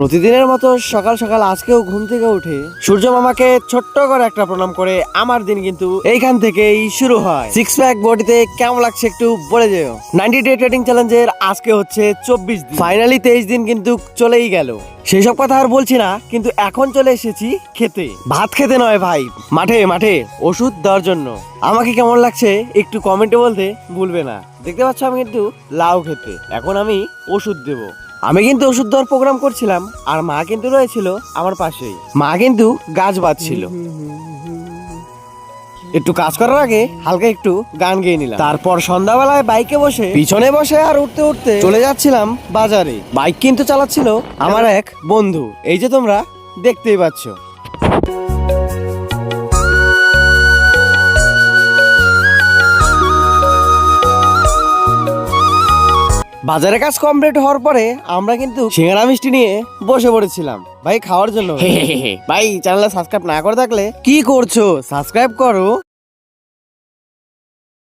প্রতিদিনের মতো সকাল সকাল আজকেও ঘুম থেকে উঠে সূর্য মামাকে ছোট্ট করে একটা প্রণাম করে আমার দিন কিন্তু এইখান থেকেই শুরু হয়। সিক্স প্যাক বডিতে কেমন লাগছে একটু বলে যেও। 90 ডে ট্রেডিং চ্যালেঞ্জের আজকে হচ্ছে 24 দিন, ফাইনালি 23 দিন কিন্তু চলেই গেল। সেই সব কথা আর বলছি না, কিন্তু এখন চলে এসেছি খেতে। ভাত খেতে নয় ভাই, মাঠে মাঠে ওষুধ দেওয়ার জন্য। আমাকে কেমন লাগছে একটু কমেন্টে বলতে ভুলবে না। দেখতে পাচ্ছ আমি কিন্তু লাউ খেতে, এখন আমি ওষুধ দেবো। আমি কিন্তু ওষুধ দেওয়ার প্রোগ্রাম করছিলাম আর মা কিন্তু রয়েছিল আমার পাশেই। মা কিন্তু গাছ বাঁধছিল। একটু কাজ করার আগে হালকা একটু গান গেয়ে নিলাম। তারপর সন্ধ্যাবেলায় বাইকে বসে পিছনে বসে আর উঠতে উঠতে চলে যাচ্ছিলাম বাজারে। বাইক কিন্তু চালাচ্ছিল আমার এক বন্ধু, এই যে তোমরা দেখতেই পাচ্ছ। বাজারে কাজ কমপ্লিট হওয়ার পরে আমরা কিন্তু সিঙ্গারা মিষ্টি নিয়ে বসে পড়েছিলাম ভাই খাওয়ার জন্য। ভাই চ্যানেলটা সাবস্ক্রাইব না করে থাকলে কি করছো, সাবস্ক্রাইব করো।